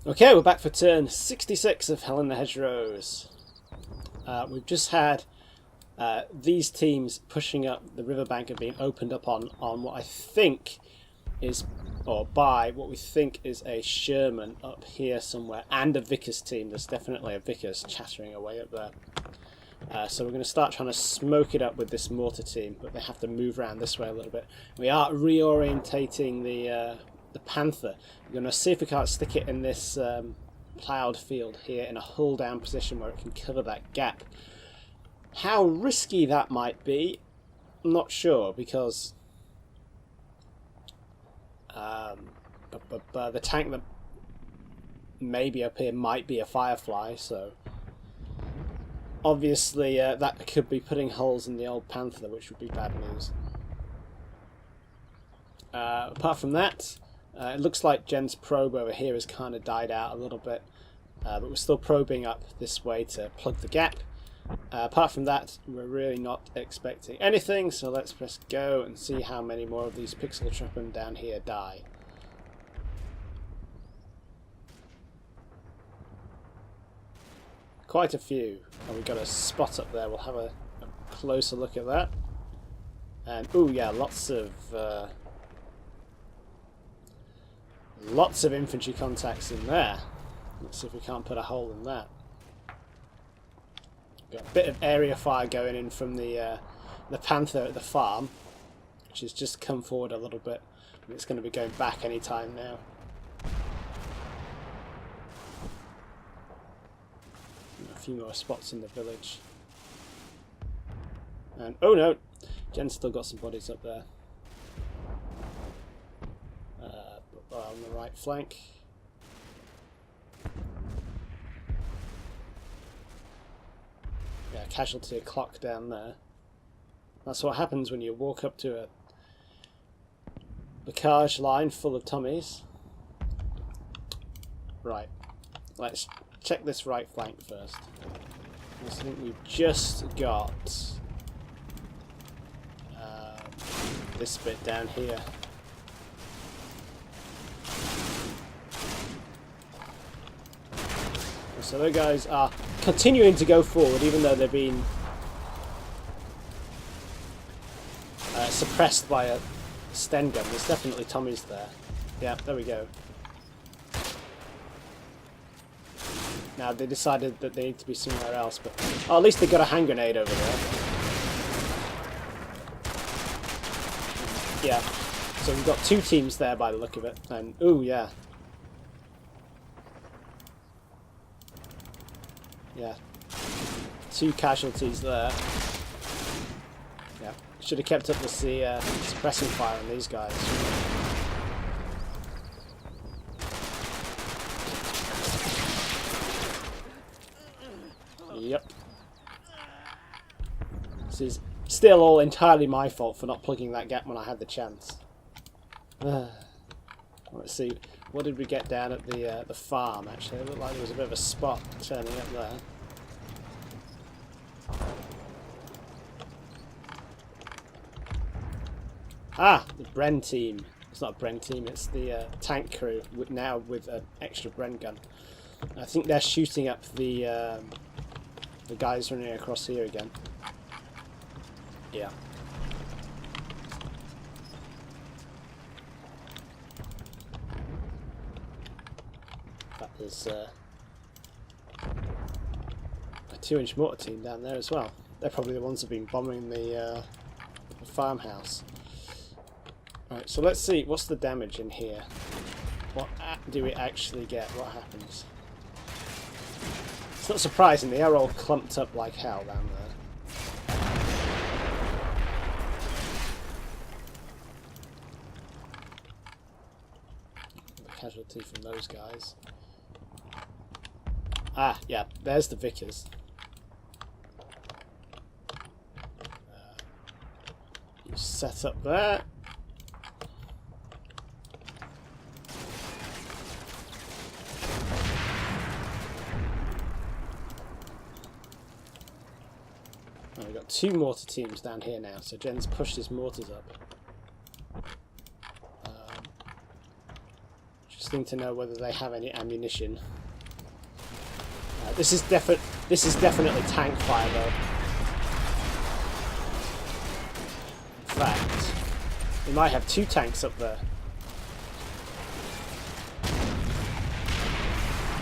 Okay, we're back for turn 66 of Hell in the Hedgerows. We've just had these teams pushing up the riverbank and being opened up on what I think is, or by what we think is a Sherman up here somewhere, and a Vickers team. There's definitely a Vickers chattering away up there. So we're going to start trying to smoke it up with this mortar team, but they have to move around this way a little bit. We are reorientating the Panther. We're going to see if we can't stick it in this ploughed field here in a hull down position where it can cover that gap. How risky that might be, I'm not sure, because the tank that may be up here might be a Firefly, so obviously that could be putting holes in the old Panther, which would be bad news. Apart from that, it looks like Jen's probe over here has kind of died out a little bit, but we're still probing up this way to plug the gap. Apart from that, we're really not expecting anything, so let's press go and see how many more of these pixel trapping down here die. Quite a few. And we've got a spot up there. We'll have a closer look at that. And oh yeah, lots of infantry contacts in there. Let's see if we can't put a hole in that. Got a bit of area fire going in from the Panther at the farm, which has just come forward a little bit, and it's going to be going back any time now. A few more spots in the village. And oh no, Jen's still got some bodies up there. On the right flank. Yeah, casualty a clock down there. That's what happens when you walk up to a Bocage line full of Tommies. Right, let's check this right flank first. I think we've just got this bit down here. So those guys are continuing to go forward, even though they're being suppressed by a Sten gun. There's definitely Tommies there. Yeah, there we go. Now they decided that they need to be somewhere else, but oh, at least they got a hand grenade over there. Yeah, so we've got two teams there by the look of it, and ooh yeah. Yeah, two casualties there. Yeah, should have kept up the suppressing fire on these guys. Yep. This is still all entirely my fault for not plugging that gap when I had the chance. Let's see. What did we get down at the farm, actually? It looked like there was a bit of a spot turning up there. Ah! The Bren team. It's not a Bren team, it's the tank crew, now with an extra Bren gun. I think they're shooting up the guys running across here again. Yeah. There's a 2-inch mortar team down there as well. They're probably the ones who've been bombing the farmhouse. Right, so let's see, what's the damage in here? What do we actually get? What happens? It's not surprising, they are all clumped up like hell down there. The casualty from those guys. Ah, yeah, there's the Vickers. You set up there. Oh, we've got two mortar teams down here now, so Jen's pushed his mortars up. interesting to know whether they have any ammunition. This is definitely tank fire though. In fact, we might have 2 tanks up there.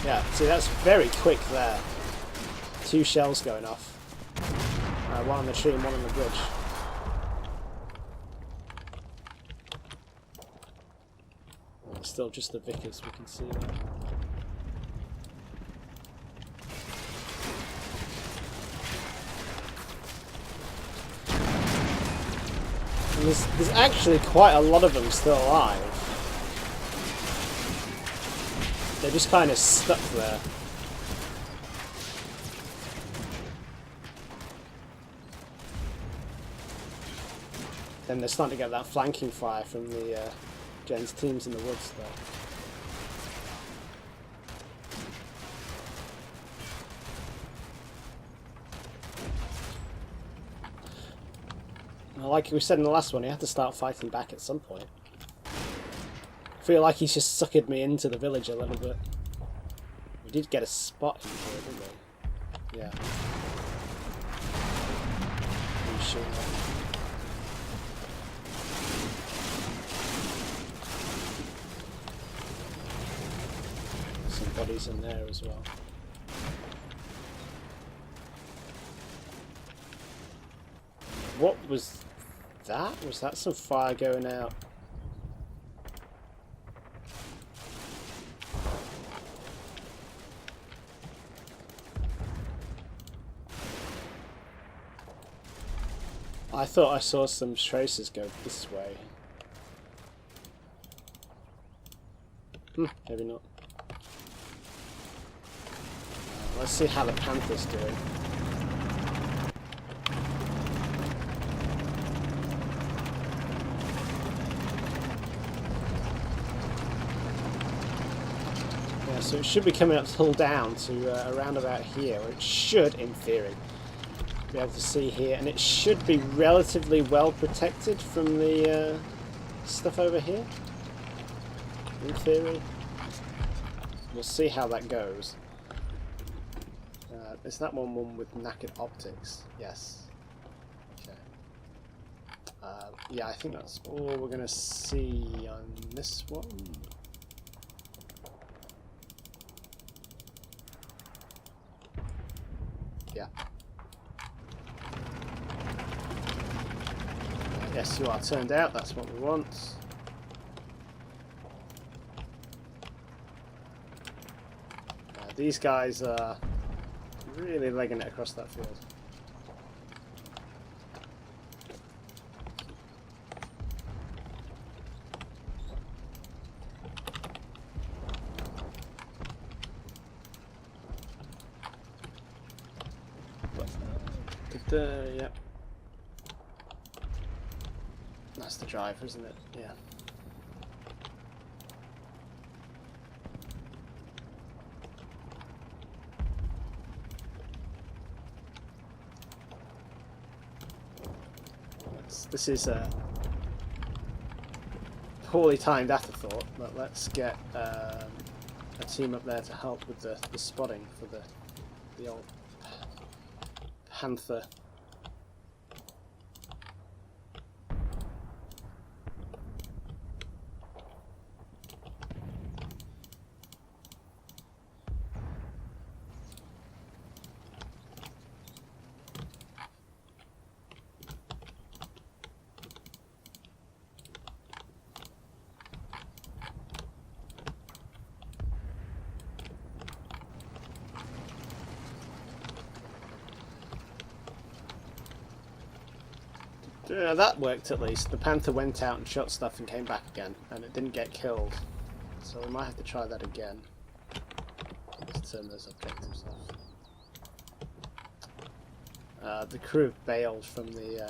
Yeah, see, that's very quick there. 2 shells going off. One on the tree and one on the bridge. It's still just the Vickers, we can see that. And there's actually quite a lot of them still alive. They're just kind of stuck there. Then they're starting to get that flanking fire from the Gens teams in the woods there. Like we said in the last one, he had to start fighting back at some point. I feel like he's just suckered me into the village a little bit. We did get a spot in here, didn't we? Yeah. Some bodies in there as well. What was that? Was that some fire going out? I thought I saw some traces go this way. Maybe not. Let's see how the Panther's doing. Yeah, so it should be coming up hull down to around about here, where it should, in theory, be able to see here, and it should be relatively well protected from the stuff over here, in theory. We'll see how that goes. Is that one with knackered optics? Yes. Okay. Yeah, I think that's all we're going to see on this one. Yeah. Yes, you are turned out. That's what we want. These guys are really legging it across that field. Yeah. That's the driver, isn't it? Yeah. This is a poorly timed afterthought, but let's get a team up there to help with the spotting for the old Panther. Yeah, that worked at least. The Panther went out and shot stuff and came back again, and it didn't get killed. So we might have to try that again. Let's turn those objectives off. The crew have bailed from the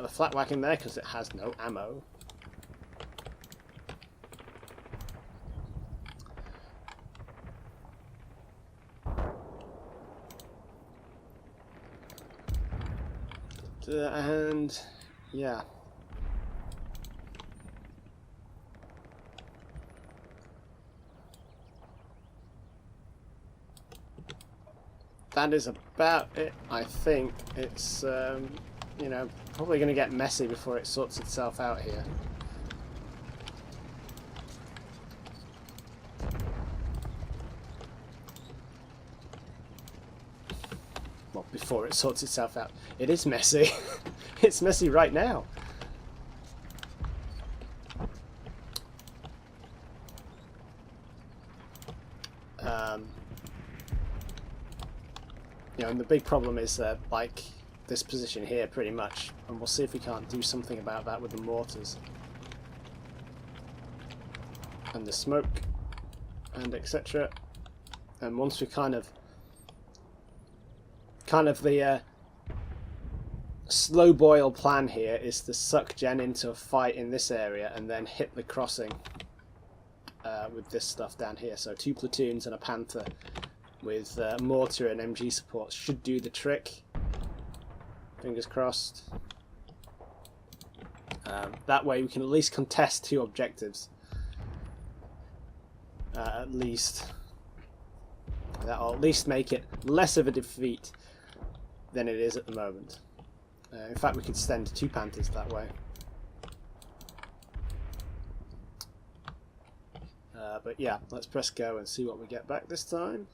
flat wagon there because it has no ammo. And yeah. That is about it, I think. It's, you know, probably going to get messy before it sorts itself out here. Well, before it sorts itself out. It is messy. It's messy right now. You know, and the big problem is like this position here, pretty much, and we'll see if we can't do something about that with the mortars and the smoke and etc. And once we kind of the slow boil plan here is to suck Gen into a fight in this area and then hit the crossing with this stuff down here. So 2 platoons and a Panther with mortar and MG support should do the trick. Fingers crossed. That way we can at least contest 2 objectives. At least. That'll at least make it less of a defeat than it is at the moment. In fact, we could send 2 Panthers that way. But yeah, let's press go and see what we get back this time.